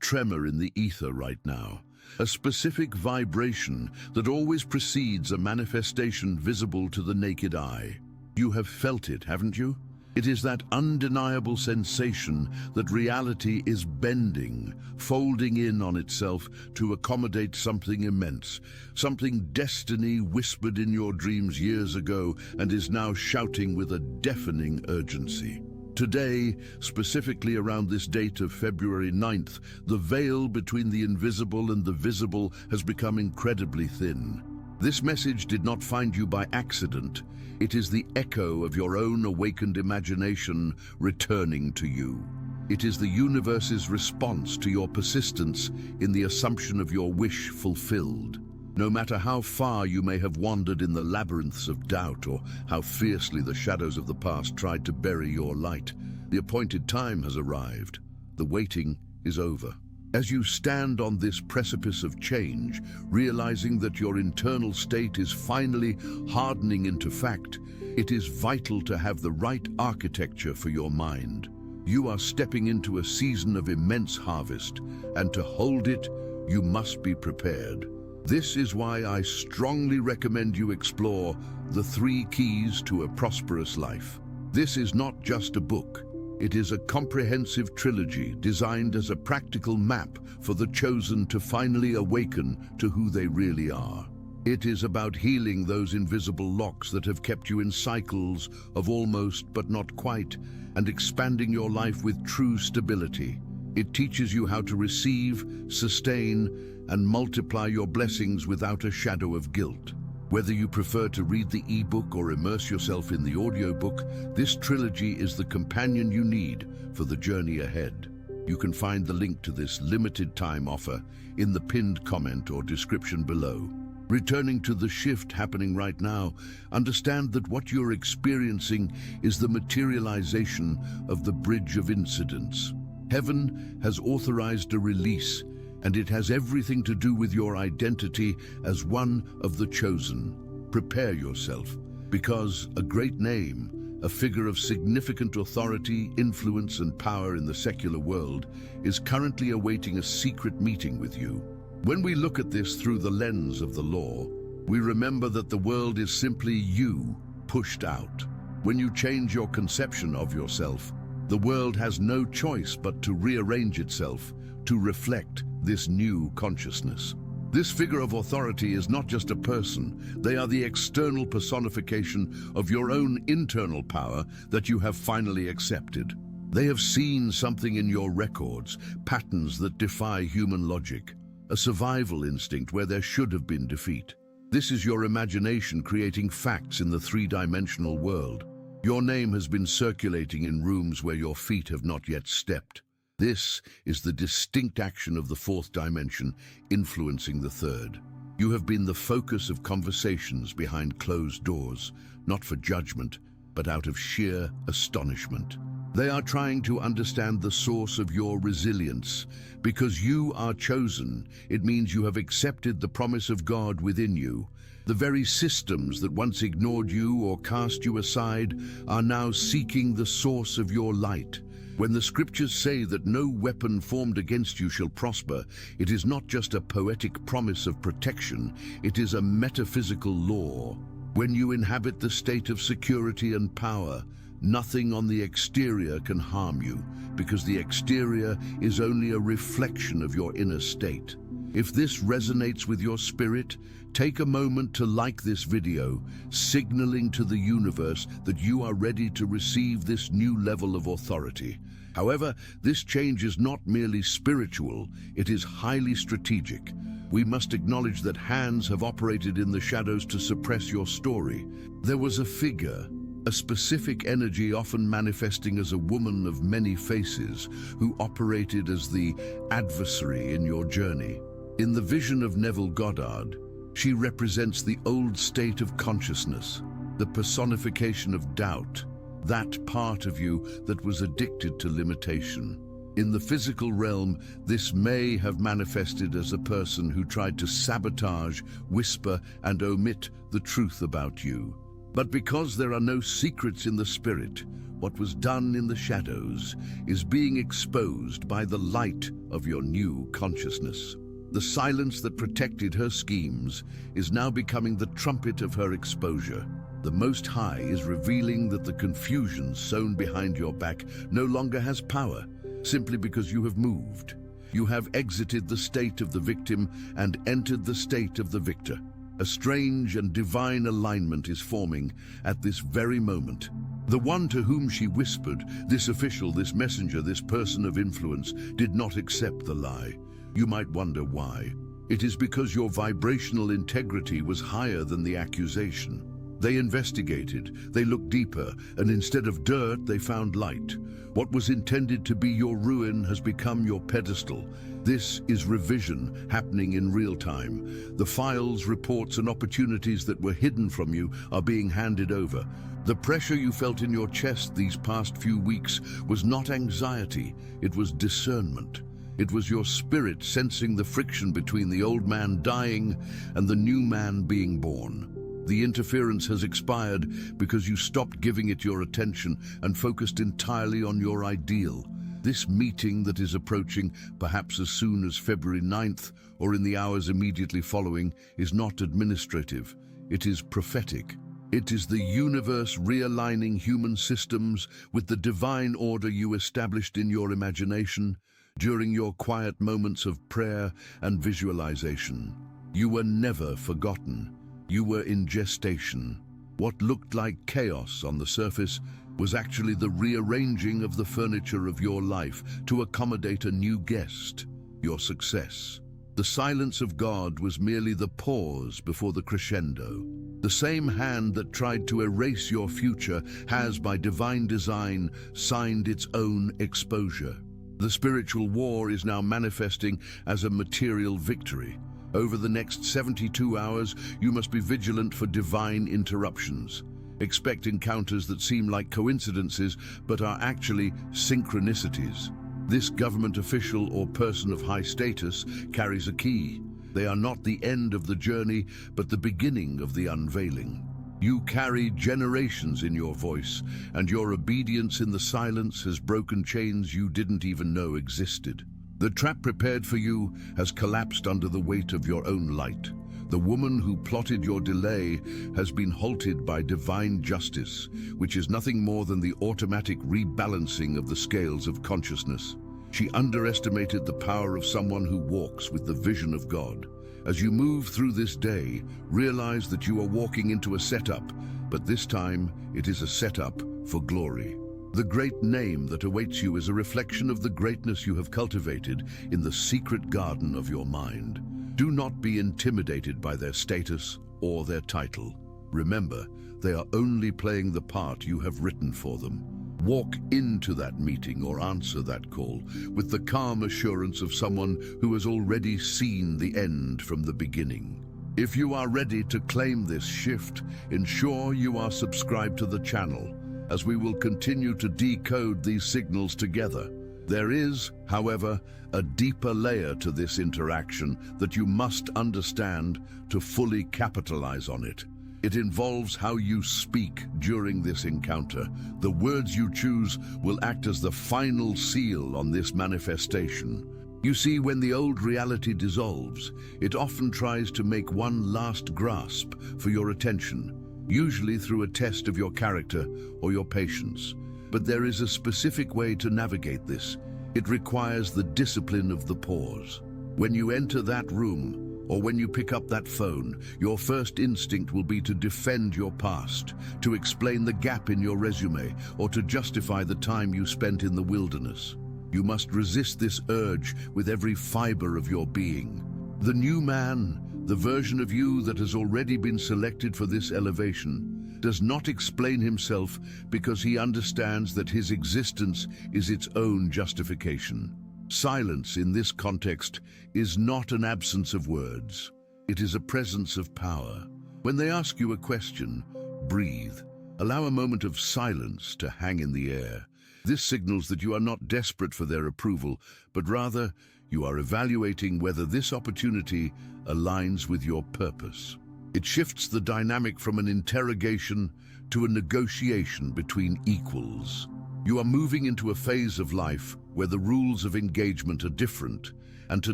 tremor in the ether right now, a specific vibration that always precedes a manifestation visible to the naked eye. You have felt it, haven't you? It is that undeniable sensation that reality is bending, folding in on itself to accommodate something immense, something destiny whispered in your dreams years ago and is now shouting with a deafening urgency. Today, specifically around this date of February 9th, the veil between the invisible and the visible has become incredibly thin. This message did not find you by accident. It is the echo of your own awakened imagination returning to you. It is the universe's response to your persistence in the assumption of your wish fulfilled. No matter how far you may have wandered in the labyrinths of doubt or how fiercely the shadows of the past tried to bury your light, the appointed time has arrived. The waiting is over. As you stand on this precipice of change, realizing that your internal state is finally hardening into fact, it is vital to have the right architecture for your mind. You are stepping into a season of immense harvest, and to hold it, you must be prepared. This is why I strongly recommend you explore the 3 Keys to a Prosperous Life. This is not just a book. It is a comprehensive trilogy designed as a practical map for the chosen to finally awaken to who they really are. It is about healing those invisible locks that have kept you in cycles of almost but not quite, and expanding your life with true stability. It teaches you how to receive, sustain, and multiply your blessings without a shadow of guilt. Whether you prefer to read the ebook or immerse yourself in the audiobook, this trilogy is the companion you need for the journey ahead. You can find the link to this limited time offer in the pinned comment or description below. Returning to the shift happening right now, understand that what you're experiencing is the materialization of the bridge of incidents. Heaven has authorized a release, and it has everything to do with your identity as one of the chosen. Prepare yourself, because a great name, a figure of significant authority, influence, and power in the secular world, is currently awaiting a secret meeting with you. When we look at this through the lens of the law, we remember that the world is simply you pushed out. When you change your conception of yourself, the world has no choice but to rearrange itself to reflect this new consciousness. This figure of authority is not just a person. They are the external personification of your own internal power that you have finally accepted. They have seen something in your records, patterns that defy human logic, a survival instinct where there should have been defeat. This is your imagination creating facts in the 3-dimensional world. Your name has been circulating in rooms where your feet have not yet stepped. This is the distinct action of the 4th dimension influencing the 3rd. You have been the focus of conversations behind closed doors, not for judgment, but out of sheer astonishment. They are trying to understand the source of your resilience. Because you are chosen, it means you have accepted the promise of God within you. The very systems that once ignored you or cast you aside are now seeking the source of your light. When the scriptures say that no weapon formed against you shall prosper, it is not just a poetic promise of protection, it is a metaphysical law. When you inhabit the state of security and power, nothing on the exterior can harm you, because the exterior is only a reflection of your inner state. If this resonates with your spirit, take a moment to like this video, signaling to the universe that you are ready to receive this new level of authority. However, this change is not merely spiritual, it is highly strategic. We must acknowledge that hands have operated in the shadows to suppress your story. There was a figure, a specific energy often manifesting as a woman of many faces, who operated as the adversary in your journey. In the vision of Neville Goddard, she represents the old state of consciousness, the personification of doubt, that part of you that was addicted to limitation. In the physical realm, this may have manifested as a person who tried to sabotage, whisper, and omit the truth about you. But because there are no secrets in the spirit, what was done in the shadows is being exposed by the light of your new consciousness. The silence that protected her schemes is now becoming the trumpet of her exposure. The Most High is revealing that the confusion sown behind your back no longer has power, simply because you have moved. You have exited the state of the victim and entered the state of the victor. A strange and divine alignment is forming at this very moment. The one to whom she whispered, this official, this messenger, this person of influence, did not accept the lie. You might wonder why. It is because your vibrational integrity was higher than the accusation. They investigated, they looked deeper, and instead of dirt, they found light. What was intended to be your ruin has become your pedestal. This is revision happening in real time. The files, reports, and opportunities that were hidden from you are being handed over. The pressure you felt in your chest these past few weeks was not anxiety, it was discernment. It was your spirit sensing the friction between the old man dying and the new man being born. The interference has expired because you stopped giving it your attention and focused entirely on your ideal. This meeting that is approaching, perhaps as soon as February 9th or in the hours immediately following, is not administrative. It is prophetic. It is the universe realigning human systems with the divine order you established in your imagination during your quiet moments of prayer and visualization. You were never forgotten. You were in gestation. What looked like chaos on the surface was actually the rearranging of the furniture of your life to accommodate a new guest, your success. The silence of God was merely the pause before the crescendo. The same hand that tried to erase your future has, by divine design, signed its own exposure. The spiritual war is now manifesting as a material victory. Over the next 72 hours, you must be vigilant for divine interruptions. Expect encounters that seem like coincidences, but are actually synchronicities. This government official or person of high status carries a key. They are not the end of the journey, but the beginning of the unveiling. You carry generations in your voice, and your obedience in the silence has broken chains you didn't even know existed. The trap prepared for you has collapsed under the weight of your own light. The woman who plotted your delay has been halted by divine justice, which is nothing more than the automatic rebalancing of the scales of consciousness. She underestimated the power of someone who walks with the vision of God. As you move through this day, realize that you are walking into a setup, but this time it is a setup for glory. The great name that awaits you is a reflection of the greatness you have cultivated in the secret garden of your mind. Do not be intimidated by their status or their title. Remember, they are only playing the part you have written for them. Walk into that meeting or answer that call with the calm assurance of someone who has already seen the end from the beginning. If you are ready to claim this shift, ensure you are subscribed to the channel, as we will continue to decode these signals together. There is, however, a deeper layer to this interaction that you must understand to fully capitalize on it. It involves how you speak during this encounter. The words you choose will act as the final seal on this manifestation. You see, when the old reality dissolves, it often tries to make one last grasp for your attention, usually through a test of your character or your patience. But there is a specific way to navigate this. It requires the discipline of the pause. When you enter that room, or when you pick up that phone, your first instinct will be to defend your past, to explain the gap in your resume, or to justify the time you spent in the wilderness. You must resist this urge with every fiber of your being. The new man, the version of you that has already been selected for this elevation, does not explain himself because he understands that his existence is its own justification. Silence in this context is not an absence of words. It is a presence of power. When they ask you a question, breathe. Allow a moment of silence to hang in the air. This signals that you are not desperate for their approval, but rather you are evaluating whether this opportunity aligns with your purpose. It shifts the dynamic from an interrogation to a negotiation between equals. You are moving into a phase of life where the rules of engagement are different, and to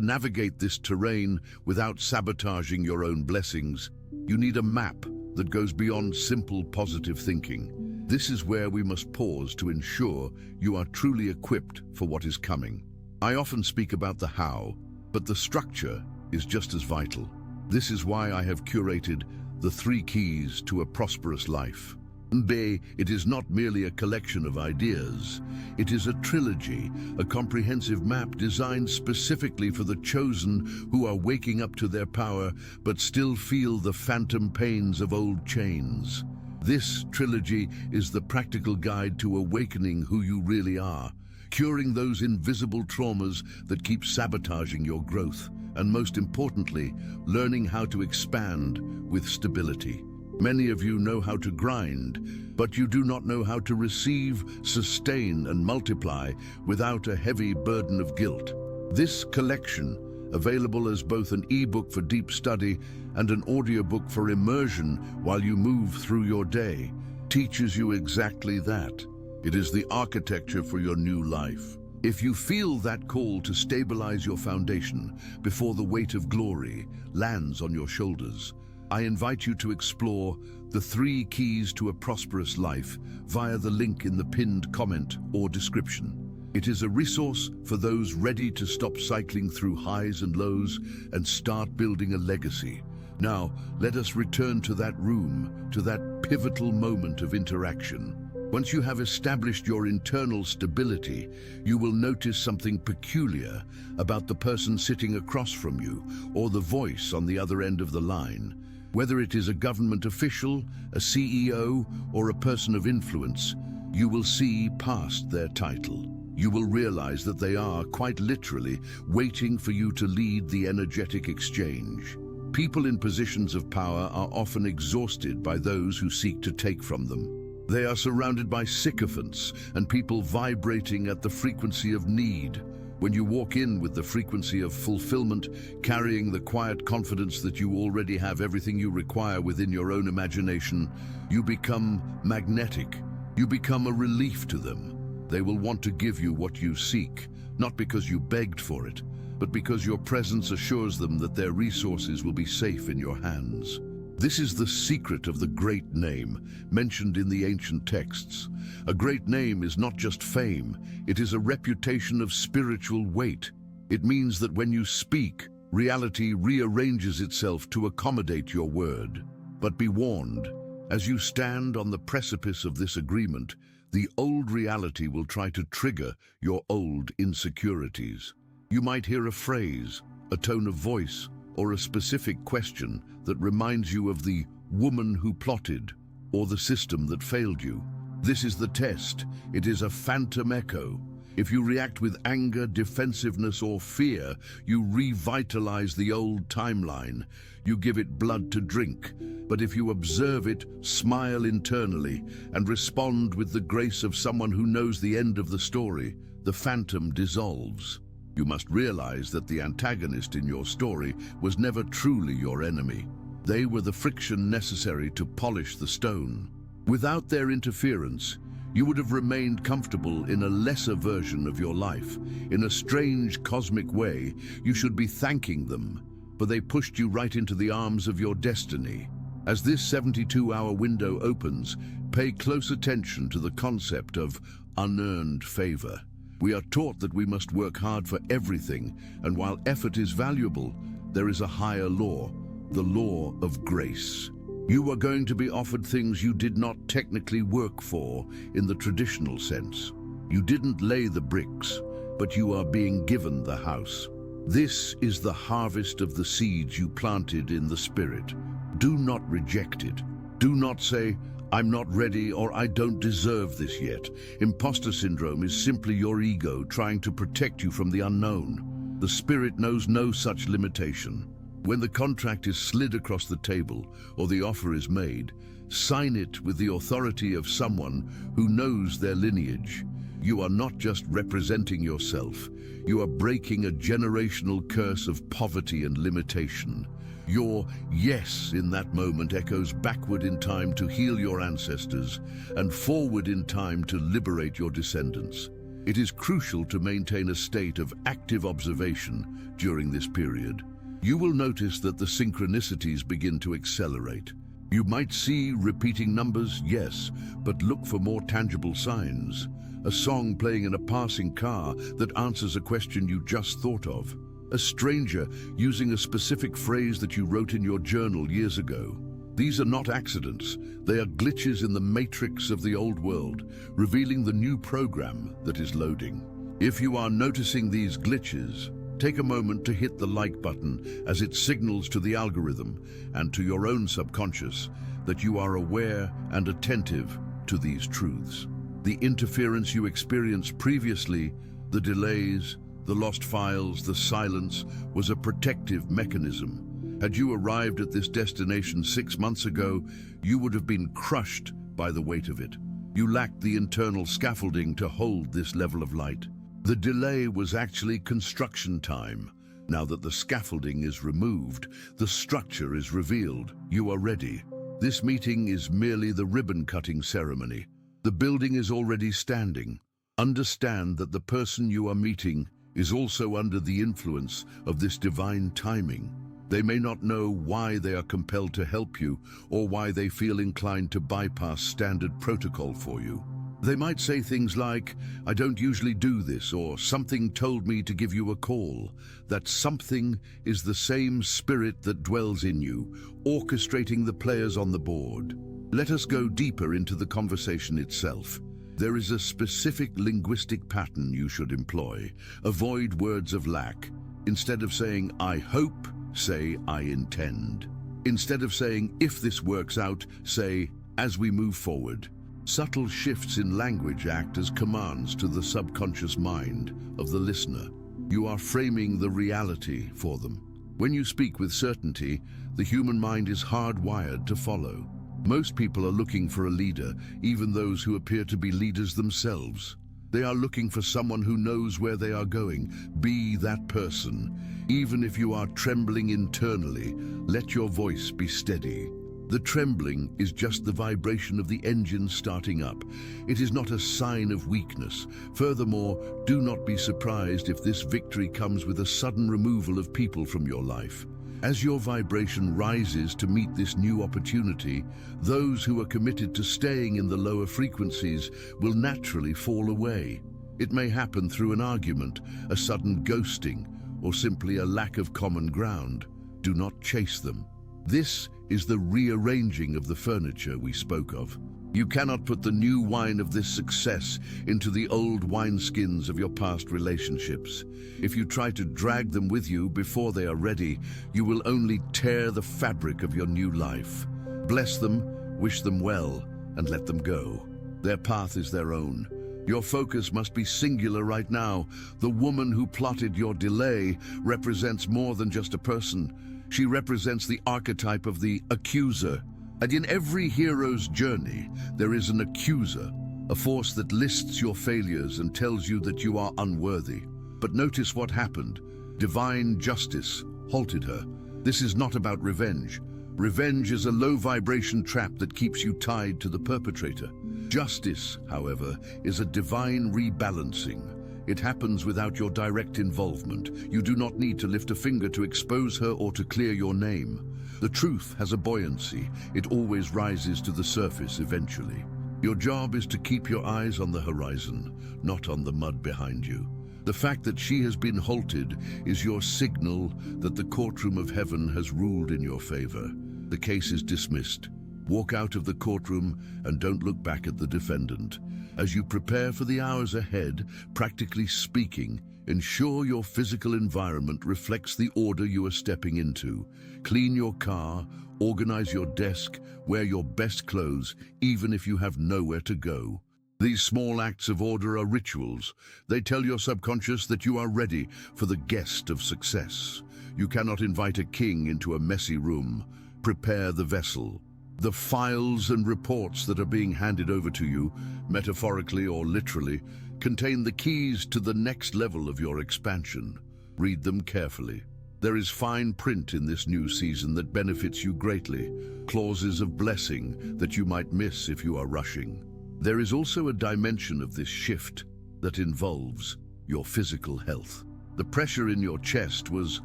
navigate this terrain without sabotaging your own blessings, you need a map that goes beyond simple positive thinking. This is where we must pause to ensure you are truly equipped for what is coming. I often speak about the how, but the structure is just as vital. This is why I have curated the 3 keys to a prosperous life. It is not merely a collection of ideas. It is a trilogy, a comprehensive map designed specifically for the chosen who are waking up to their power but still feel the phantom pains of old chains. This trilogy is the practical guide to awakening who you really are, curing those invisible traumas that keep sabotaging your growth, and most importantly, learning how to expand with stability. Many of you know how to grind, but you do not know how to receive, sustain, and multiply without a heavy burden of guilt. This collection, available as both an e-book for deep study and an audiobook for immersion while you move through your day, teaches you exactly that. It is the architecture for your new life. If you feel that call to stabilize your foundation before the weight of glory lands on your shoulders, I invite you to explore the 3 keys to a prosperous life via the link in the pinned comment or description. It is a resource for those ready to stop cycling through highs and lows and start building a legacy. Now, let us return to that room, to that pivotal moment of interaction. Once you have established your internal stability, you will notice something peculiar about the person sitting across from you or the voice on the other end of the line. Whether it is a government official, a CEO, or a person of influence, you will see past their title. You will realize that they are, quite literally, waiting for you to lead the energetic exchange. People in positions of power are often exhausted by those who seek to take from them. They are surrounded by sycophants and people vibrating at the frequency of need. When you walk in with the frequency of fulfillment, carrying the quiet confidence that you already have everything you require within your own imagination, you become magnetic. You become a relief to them. They will want to give you what you seek, not because you begged for it, but because your presence assures them that their resources will be safe in your hands. This is the secret of the great name, mentioned in the ancient texts. A great name is not just fame, it is a reputation of spiritual weight. It means that when you speak, reality rearranges itself to accommodate your word. But be warned, as you stand on the precipice of this agreement, the old reality will try to trigger your old insecurities. You might hear a phrase, a tone of voice, or a specific question that reminds you of the woman who plotted or the system that failed you. This is the test. It is a phantom echo. If you react with anger, defensiveness, or fear, you revitalize the old timeline. You give it blood to drink. But if you observe it, smile internally, and respond with the grace of someone who knows the end of the story, the phantom dissolves. You must realize that the antagonist in your story was never truly your enemy. They were the friction necessary to polish the stone. Without their interference, you would have remained comfortable in a lesser version of your life. In a strange cosmic way, you should be thanking them, for they pushed you right into the arms of your destiny. As this 72-hour window opens, pay close attention to the concept of unearned favor. We are taught that we must work hard for everything, and while effort is valuable, there is a higher law, the law of grace. You are going to be offered things you did not technically work for in the traditional sense. You didn't lay the bricks, but you are being given the house. This is the harvest of the seeds you planted in the Spirit. Do not reject it. Do not say, "I'm not ready," or "I don't deserve this yet." Imposter syndrome is simply your ego trying to protect you from the unknown. The Spirit knows no such limitation. When the contract is slid across the table or the offer is made, sign it with the authority of someone who knows their lineage. You are not just representing yourself, you are breaking a generational curse of poverty and limitation. Your yes in that moment echoes backward in time to heal your ancestors and forward in time to liberate your descendants. It is crucial to maintain a state of active observation during this period. You will notice that the synchronicities begin to accelerate. You might see repeating numbers, yes, but look for more tangible signs. A song playing in a passing car that answers a question you just thought of. A stranger using a specific phrase that you wrote in your journal years ago. These are not accidents. They are glitches in the matrix of the old world, revealing the new program that is loading. If you are noticing these glitches, take a moment to hit the like button as it signals to the algorithm and to your own subconscious that you are aware and attentive to these truths. The interference you experienced previously, the delays, the lost files, the silence, was a protective mechanism. Had you arrived at this destination 6 months ago, you would have been crushed by the weight of it. You lacked the internal scaffolding to hold this level of light. The delay was actually construction time. Now that the scaffolding is removed, the structure is revealed. You are ready. This meeting is merely the ribbon-cutting ceremony. The building is already standing. Understand that the person you are meeting is also under the influence of this divine timing. They may not know why they are compelled to help you or why they feel inclined to bypass standard protocol for you. They might say things like, "I don't usually do this," or "Something told me to give you a call." That something is the same spirit that dwells in you, orchestrating the players on the board. Let us go deeper into the conversation itself. There is a specific linguistic pattern you should employ. Avoid words of lack. Instead of saying, "I hope," say, "I intend." Instead of saying, "If this works out," say, "As we move forward." Subtle shifts in language act as commands to the subconscious mind of the listener. You are framing the reality for them. When you speak with certainty, the human mind is hardwired to follow. Most people are looking for a leader, even those who appear to be leaders themselves. They are looking for someone who knows where they are going. Be that person. Even if you are trembling internally, let your voice be steady. The trembling is just the vibration of the engine starting up. It is not a sign of weakness. Furthermore, do not be surprised if this victory comes with a sudden removal of people from your life. As your vibration rises to meet this new opportunity, those who are committed to staying in the lower frequencies will naturally fall away. It may happen through an argument, a sudden ghosting, or simply a lack of common ground. Do not chase them. This is the rearranging of the furniture we spoke of. You cannot put the new wine of this success into the old wineskins of your past relationships. If you try to drag them with you before they are ready, you will only tear the fabric of your new life. Bless them, wish them well, and let them go. Their path is their own. Your focus must be singular right now. The woman who plotted your delay represents more than just a person. She represents the archetype of the accuser. And in every hero's journey, there is an accuser, a force that lists your failures and tells you that you are unworthy. But notice what happened. Divine justice halted her. This is not about revenge. Revenge is a low vibration trap that keeps you tied to the perpetrator. Justice, however, is a divine rebalancing. It happens without your direct involvement. You do not need to lift a finger to expose her or to clear your name. The truth has a buoyancy. It always rises to the surface eventually. Your job is to keep your eyes on the horizon, not on the mud behind you. The fact that she has been halted is your signal that the courtroom of heaven has ruled in your favor. The case is dismissed. Walk out of the courtroom and don't look back at the defendant. As you prepare for the hours ahead, practically speaking, ensure your physical environment reflects the order you are stepping into. Clean your car, organize your desk, wear your best clothes, even if you have nowhere to go. These small acts of order are rituals. They tell your subconscious that you are ready for the guest of success. You cannot invite a king into a messy room. Prepare the vessel. The files and reports that are being handed over to you, metaphorically or literally, contain the keys to the next level of your expansion. Read them carefully. There is fine print in this new season that benefits you greatly, clauses of blessing that you might miss if you are rushing. There is also a dimension of this shift that involves your physical health. The pressure in your chest was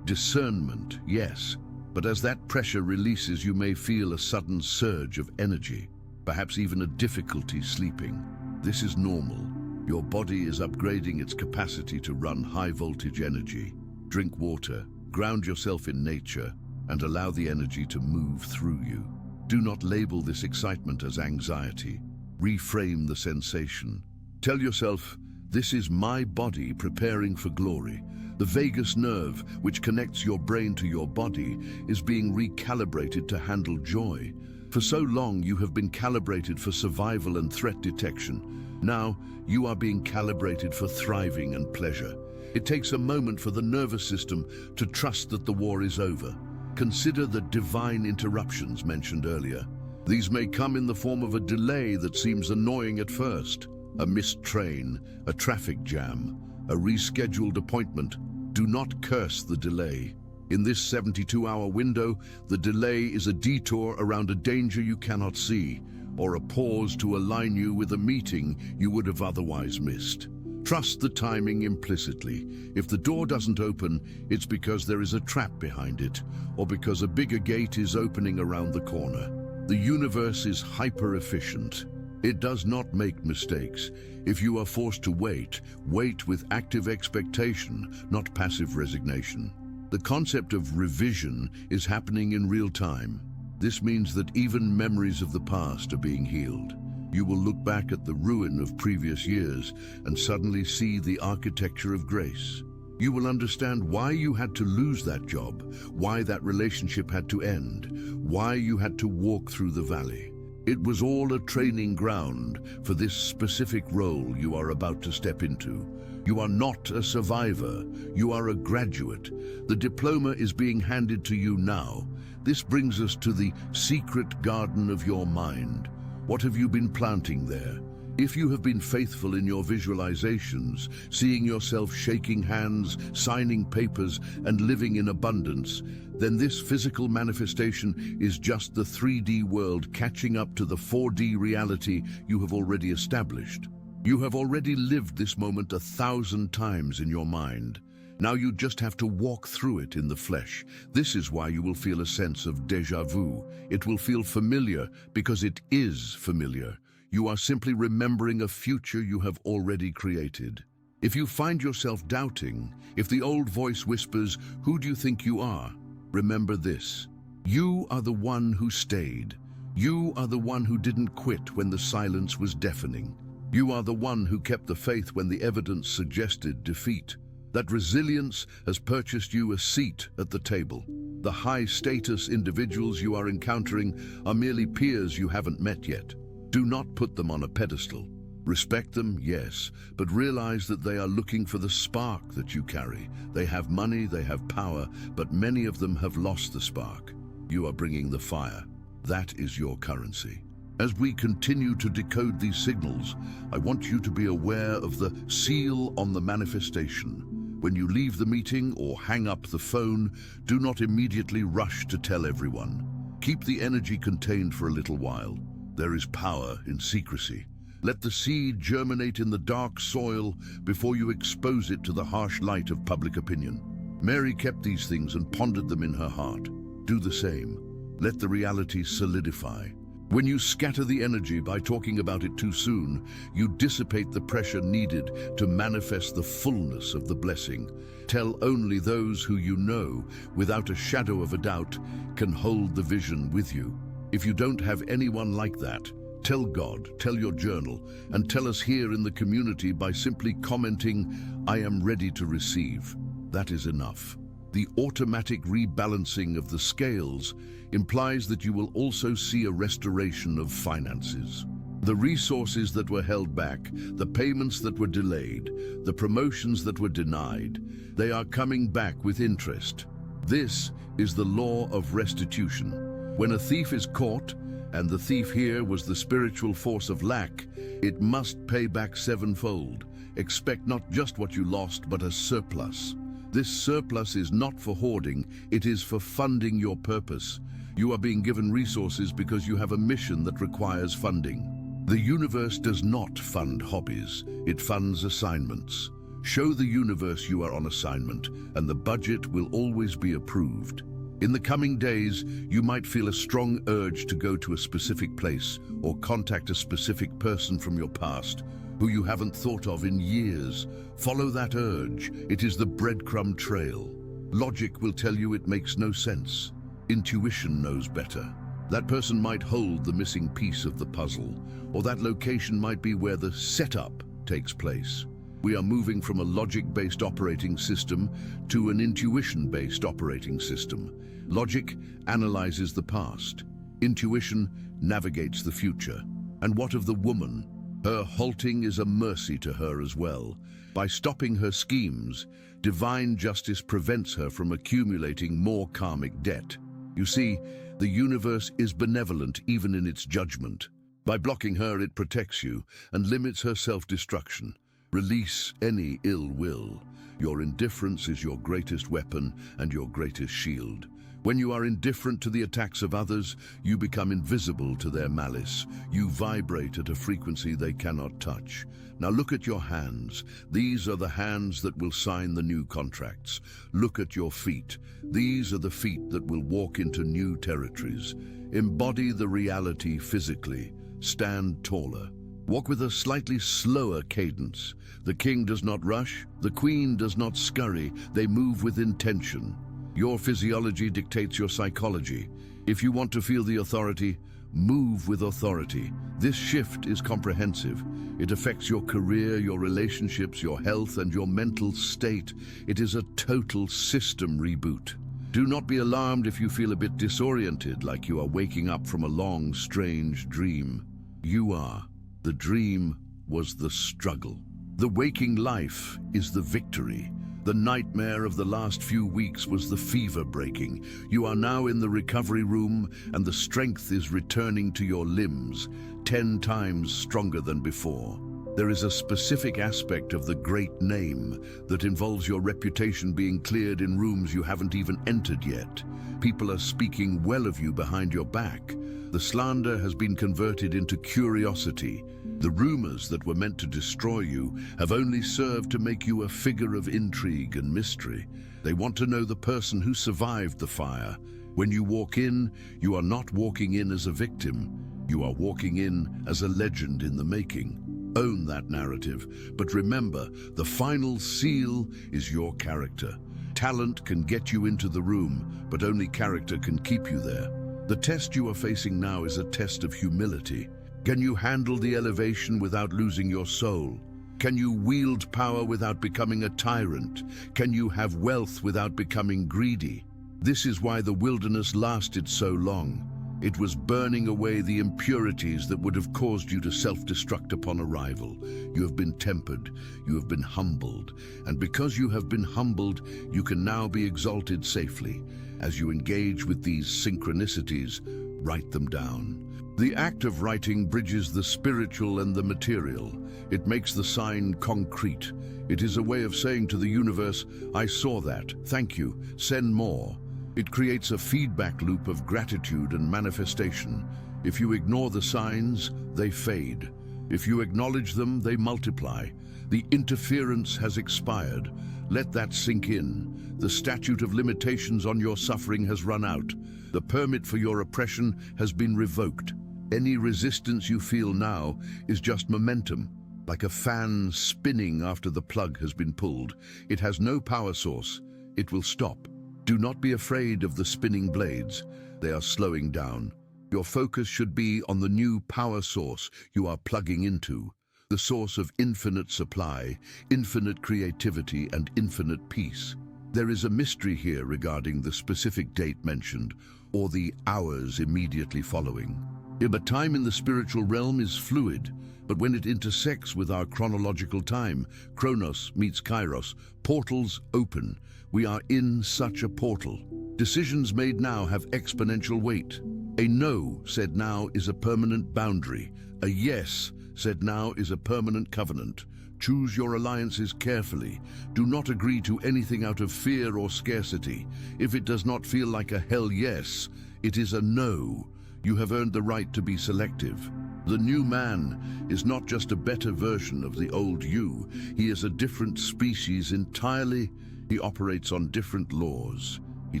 discernment, yes, but as that pressure releases, you may feel a sudden surge of energy, perhaps even a difficulty sleeping. This is normal. Your body is upgrading its capacity to run high-voltage energy. Drink water, ground yourself in nature, and allow the energy to move through you. Do not label this excitement as anxiety. Reframe the sensation. Tell yourself, this is my body preparing for glory. The vagus nerve, which connects your brain to your body, is being recalibrated to handle joy. For so long, you have been calibrated for survival and threat detection. Now, you are being calibrated for thriving and pleasure. It takes a moment for the nervous system to trust that the war is over. Consider the divine interruptions mentioned earlier. These may come in the form of a delay that seems annoying at first. A missed train, a traffic jam, a rescheduled appointment. Do not curse the delay. In this 72-hour window, the delay is a detour around a danger you cannot see, or a pause to align you with a meeting you would have otherwise missed. Trust the timing implicitly. If the door doesn't open, it's because there is a trap behind it, or because a bigger gate is opening around the corner. The universe is hyper-efficient. It does not make mistakes. If you are forced to wait, wait with active expectation, not passive resignation. The concept of revision is happening in real time. This means that even memories of the past are being healed. You will look back at the ruin of previous years and suddenly see the architecture of grace. You will understand why you had to lose that job, why that relationship had to end, why you had to walk through the valley. It was all a training ground for this specific role you are about to step into. You are not a survivor, you are a graduate. The diploma is being handed to you now. This brings us to the secret garden of your mind. What have you been planting there? If you have been faithful in your visualizations, seeing yourself shaking hands, signing papers, and living in abundance, then this physical manifestation is just the 3D world catching up to the 4D reality you have already established. You have already lived this moment 1,000 times in your mind. Now you just have to walk through it in the flesh. This is why you will feel a sense of déjà vu. It will feel familiar because it is familiar. You are simply remembering a future you have already created. If you find yourself doubting, if the old voice whispers, "Who do you think you are?" remember this. You are the one who stayed. You are the one who didn't quit when the silence was deafening. You are the one who kept the faith when the evidence suggested defeat. That resilience has purchased you a seat at the table. The high-status individuals you are encountering are merely peers you haven't met yet. Do not put them on a pedestal. Respect them, yes, but realize that they are looking for the spark that you carry. They have money, they have power, but many of them have lost the spark. You are bringing the fire. That is your currency. As we continue to decode these signals, I want you to be aware of the seal on the manifestation. When you leave the meeting or hang up the phone, do not immediately rush to tell everyone. Keep the energy contained for a little while. There is power in secrecy. Let the seed germinate in the dark soil before you expose it to the harsh light of public opinion. Mary kept these things and pondered them in her heart. Do the same. Let the reality solidify. When you scatter the energy by talking about it too soon, you dissipate the pressure needed to manifest the fullness of the blessing. Tell only those who you know, without a shadow of a doubt, can hold the vision with you. If you don't have anyone like that, tell God, tell your journal, and tell us here in the community by simply commenting, "I am ready to receive." That is enough. The automatic rebalancing of the scales implies that you will also see a restoration of finances. The resources that were held back, the payments that were delayed, the promotions that were denied, they are coming back with interest. This is the law of restitution. When a thief is caught, and the thief here was the spiritual force of lack, it must pay back sevenfold. Expect not just what you lost, but a surplus. This surplus is not for hoarding, it is for funding your purpose. You are being given resources because you have a mission that requires funding. The universe does not fund hobbies, it funds assignments. Show the universe you are on assignment, and the budget will always be approved. In the coming days, you might feel a strong urge to go to a specific place or contact a specific person from your past who you haven't thought of in years. Follow that urge. It is the breadcrumb trail. Logic will tell you it makes no sense. Intuition knows better. That person might hold the missing piece of the puzzle, or that location might be where the setup takes place. We are moving from a logic-based operating system to an intuition-based operating system. Logic analyzes the past. Intuition navigates the future. And what of the woman? Her halting is a mercy to her as well. By stopping her schemes, divine justice prevents her from accumulating more karmic debt. You see, the universe is benevolent even in its judgment. By blocking her, it protects you and limits her self-destruction. Release any ill will. Your indifference is your greatest weapon and your greatest shield. When you are indifferent to the attacks of others, you become invisible to their malice. You vibrate at a frequency they cannot touch. Now look at your hands. These are the hands that will sign the new contracts. Look at your feet. These are the feet that will walk into new territories. Embody the reality physically. Stand taller. Walk with a slightly slower cadence. The king does not rush. The queen does not scurry. They move with intention. Your physiology dictates your psychology. If you want to feel the authority, move with authority. This shift is comprehensive. It affects your career, your relationships, your health, and your mental state. It is a total system reboot. Do not be alarmed if you feel a bit disoriented, like you are waking up from a long, strange dream. You are. The dream was the struggle. The waking life is the victory. The nightmare of the last few weeks was the fever breaking. You are now in the recovery room, and the strength is returning to your limbs, 10 times stronger than before. There is a specific aspect of the great name that involves your reputation being cleared in rooms you haven't even entered yet. People are speaking well of you behind your back. The slander has been converted into curiosity. The rumors that were meant to destroy you have only served to make you a figure of intrigue and mystery. They want to know the person who survived the fire. When you walk in, you are not walking in as a victim. You are walking in as a legend in the making. Own that narrative, but remember, the final seal is your character. Talent can get you into the room, but only character can keep you there. The test you are facing now is a test of humility. Can you handle the elevation without losing your soul? Can you wield power without becoming a tyrant? Can you have wealth without becoming greedy? This is why the wilderness lasted so long. It was burning away the impurities that would have caused you to self-destruct upon arrival. You have been tempered, you have been humbled, and because you have been humbled, you can now be exalted safely. As you engage with these synchronicities, write them down. The act of writing bridges the spiritual and the material. It makes the sign concrete. It is a way of saying to the universe, I saw that, thank you, send more. It creates a feedback loop of gratitude and manifestation. If you ignore the signs, they fade. If you acknowledge them, they multiply. The interference has expired. Let that sink in. The statute of limitations on your suffering has run out. The permit for your oppression has been revoked. Any resistance you feel now is just momentum, like a fan spinning after the plug has been pulled. It has no power source. It will stop. Do not be afraid of the spinning blades. They are slowing down. Your focus should be on the new power source you are plugging into, the source of infinite supply, infinite creativity, and infinite peace. There is a mystery here regarding the specific date mentioned, or the hours immediately following. But time in the spiritual realm is fluid, but when it intersects with our chronological time, Chronos meets Kairos, portals open. We are in such a portal. Decisions made now have exponential weight. A no said now is a permanent boundary. A yes said now is a permanent covenant. Choose your alliances carefully. Do not agree to anything out of fear or scarcity. If it does not feel like a hell yes, it is a no. You have earned the right to be selective. The new man is not just a better version of the old you. He is a different species entirely. He operates on different laws. He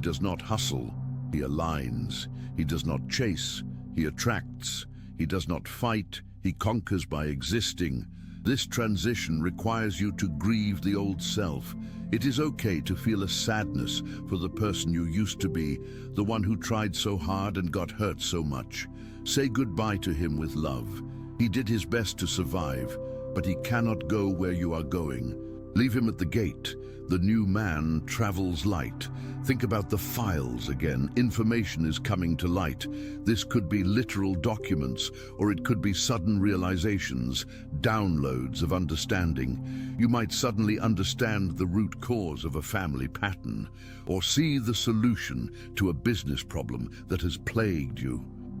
does not hustle. He aligns. He does not chase. He attracts. He does not fight. He conquers by existing. This transition requires you to grieve the old self. It is okay to feel a sadness for the person you used to be, the one who tried so hard and got hurt so much. Say goodbye to him with love. He did his best to survive, but he cannot go where you are going. Leave him at the gate. The new man travels light. Think about the files again. Information is coming to light. This could be literal documents, or it could be sudden realizations, downloads of understanding. You might suddenly understand the root cause of a family pattern, or see the solution to a business problem that has plagued you.